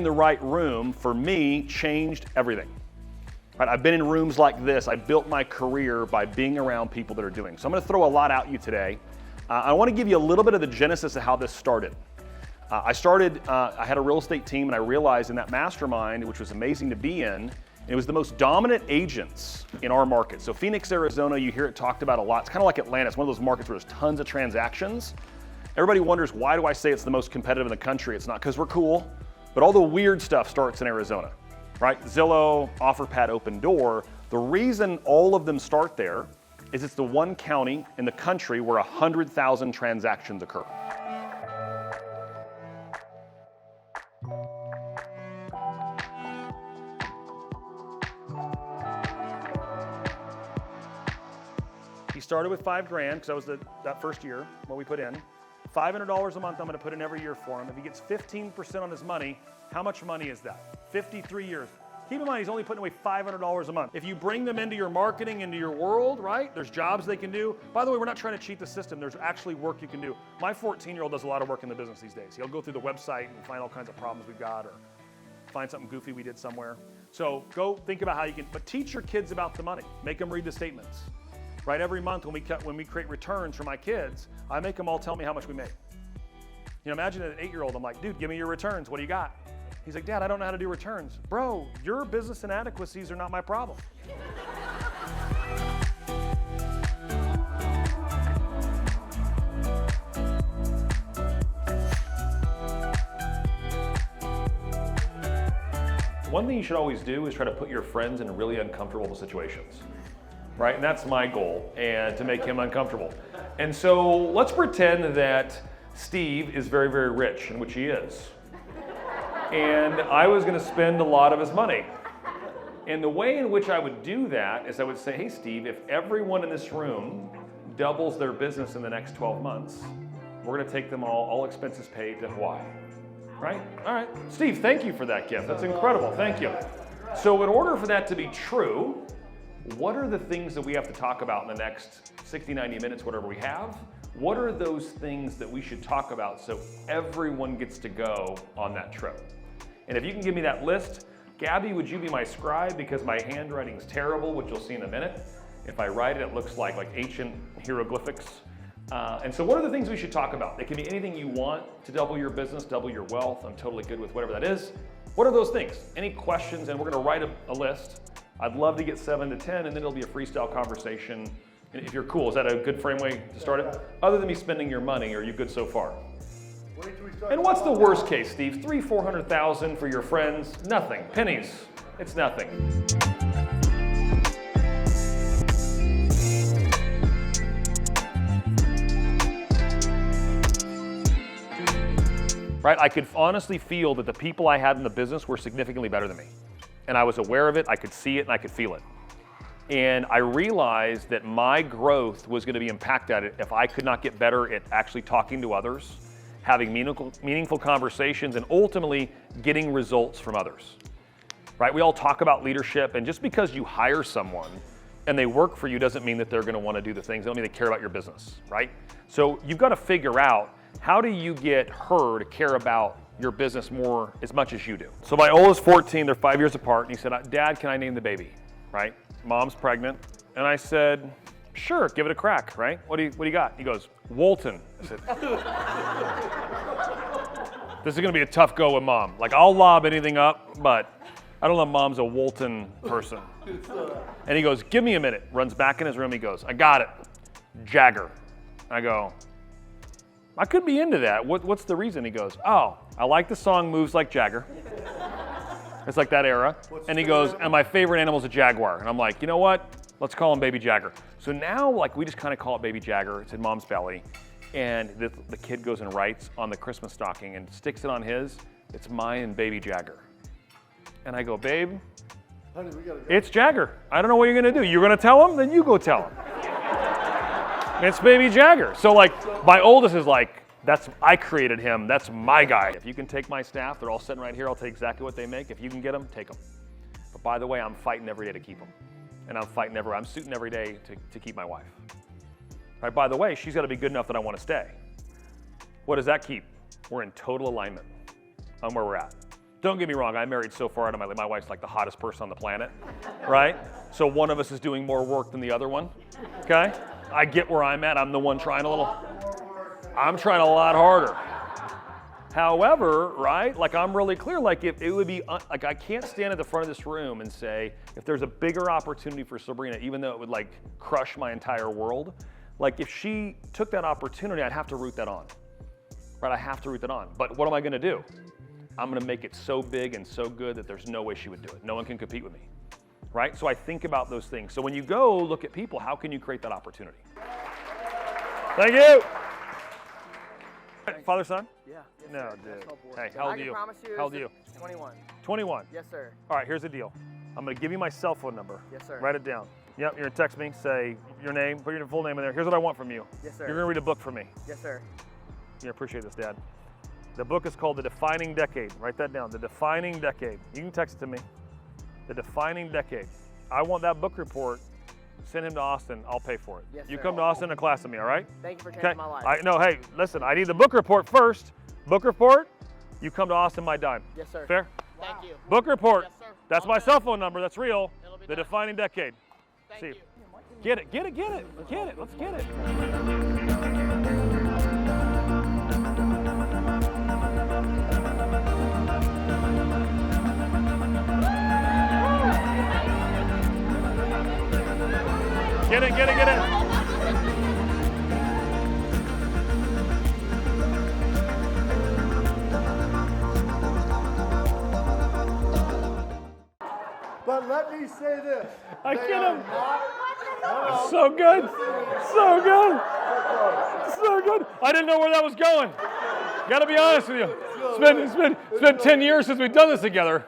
the right room, for me, changed everything. Right, I've been in rooms like this. I built my career by being around people that are doing. So I'm going to throw a lot at you today. I want to give you a little bit of the genesis of how this started. I had a real estate team, and I realized in that mastermind, which was amazing to be in, it was the most dominant agents in our market. So Phoenix, Arizona, you hear it talked about a lot. It's kind of like Atlanta. It's one of those markets where there's tons of transactions. Everybody wonders, why do I say it's the most competitive in the country? It's not because we're cool, but all the weird stuff starts in Arizona. Right? Zillow, OfferPad, Open Door. The reason all of them start there is it's the one county in the country where 100,000 transactions occur. He started with $5,000 because that was that first year, what we put in. $500 a month I'm going to put in every year for him. If he gets 15% on his money, how much money is that? 53 years. Keep in mind, he's only putting away $500 a month. If you bring them into your marketing, into your world, right? There's jobs they can do. By the way, we're not trying to cheat the system. There's actually work you can do. My 14-year-old does a lot of work in the business these days. He'll go through the website and find all kinds of problems we've got, or find something goofy we did somewhere. So go think about how you can, but teach your kids about the money. Make them read the statements. Right, every month when we create returns for my kids, I make them all tell me how much we made. You know, imagine an 8-year-old, I'm like, dude, give me your returns. What do you got? He's like, Dad, I don't know how to do returns. Bro, your business inadequacies are not my problem. One thing you should always do is try to put your friends in really uncomfortable situations. Right, and that's my goal, and to make him uncomfortable. And so let's pretend that Steve is very, very rich, in which he is. And I was gonna spend a lot of his money. And the way in which I would do that is I would say, hey Steve, if everyone in this room doubles their business in the next 12 months, we're gonna take them all expenses paid, to Hawaii. Right? All right, Steve, thank you for that gift. That's incredible, thank you. So in order for that to be true, what are the things that we have to talk about in the next 60, 90 minutes, whatever we have? What are those things that we should talk about so everyone gets to go on that trip? And if you can give me that list, Gabby, would you be my scribe, because my handwriting's terrible, which you'll see in a minute. If I write it, it looks like ancient hieroglyphics. And so what are the things we should talk about? It can be anything you want to double your business, double your wealth. I'm totally good with whatever that is. What are those things? Any questions? And we're gonna write a list. I'd love to get 7 to 10, and then it'll be a freestyle conversation. If you're cool, is that a good frame way to start it? Other than me spending your money, are you good so far? And what's the worst case, Steve? 300,000-400,000 for your friends? Nothing. Pennies. It's nothing. Right? I could honestly feel that the people I had in the business were significantly better than me. And I was aware of it, I could see it, and I could feel it. And I realized that my growth was going to be impacted if I could not get better at actually talking to others, having meaningful conversations, and ultimately getting results from others. Right? We all talk about leadership, and just because you hire someone and they work for you doesn't mean that they're going to want to do the things. It doesn't mean they care about your business, right? So you've got to figure out, how do you get her to care about your business more as much as you do? So my oldest 14, they're 5 years apart, and he said, Dad, can I name the baby? Right? Mom's pregnant. And I said, sure, give it a crack, right? What do you got? He goes, Walton. I said, this is gonna be a tough go with Mom. Like, I'll lob anything up, but I don't know if Mom's a Walton person. And he goes, give me a minute. Runs back in his room, he goes, I got it, Jagger. I go, I could be into that. What's the reason? He goes, oh, I like the song Moves Like Jagger. It's like that era. And he goes, and my favorite animal is a jaguar. And I'm like, you know what? Let's call him Baby Jagger. So now, like, we just kind of call it Baby Jagger. It's in Mom's belly. And the kid goes and writes on the Christmas stocking and sticks it on his. It's mine and Baby Jagger. And I go, babe, honey, we gotta go. It's Jagger. I don't know what you're gonna do. You're gonna tell him? Then you go tell him. It's Baby Jagger. So like, my oldest is like, I created him, that's my guy. If you can take my staff, they're all sitting right here, I'll take exactly what they make. If you can get them, take them. But by the way, I'm fighting every day to keep them. And I'm suiting every day to keep my wife. Right, by the way, she's gotta be good enough that I wanna stay. What does that keep? We're in total alignment on where we're at. Don't get me wrong, I'm married so far out of my wife's like the hottest person on the planet, right? So one of us is doing more work than the other one, okay? I get where I'm at. I'm the one trying I'm trying a lot harder. However, right, like I'm really clear, like if it would be, like I can't stand at the front of this room and say, if there's a bigger opportunity for Sabrina, even though it would like crush my entire world, like if she took that opportunity, I'd have to root that on, right? I have to root that on. But what am I gonna do? I'm gonna make it so big and so good that there's no way she would do it. No one can compete with me, right? So I think about those things. So when you go look at people, how can you create that opportunity? Thank you. Father, son? Yeah. Yes, no, sir. dude. So Hey, how old are you? How old are you? 21. 21. Yes, sir. All right, here's the deal. I'm gonna give you my cell phone number. Yes, sir. Write it down. Yep, you're gonna text me, say your name, put your full name in there. Here's what I want from you. Yes, sir. You're gonna read a book for me. Yes, sir. You appreciate this, Dad. The book is called The Defining Decade. Write that down, The Defining Decade. You can text it to me. The Defining Decade. I want that book report. Send him to Austin, I'll pay for it. Yes, you sir. come to Austin and class with me, all right? Thank you for changing my life. No, hey, listen, I need the book report first. Book report, you come to Austin, my dime. Yes, sir. Fair? Thank you. Book report. Yes, sir. That's my cell phone number, that's real. It'll be The done. Defining Decade. Thank See you. Get it, get it, get it, get it, let's get it. Get it, get it, get it. But let me say this. I They get are him. not- So good, so good, so good. I didn't know where that was going. Gotta be honest with you. It's been 10 years since we've done this together.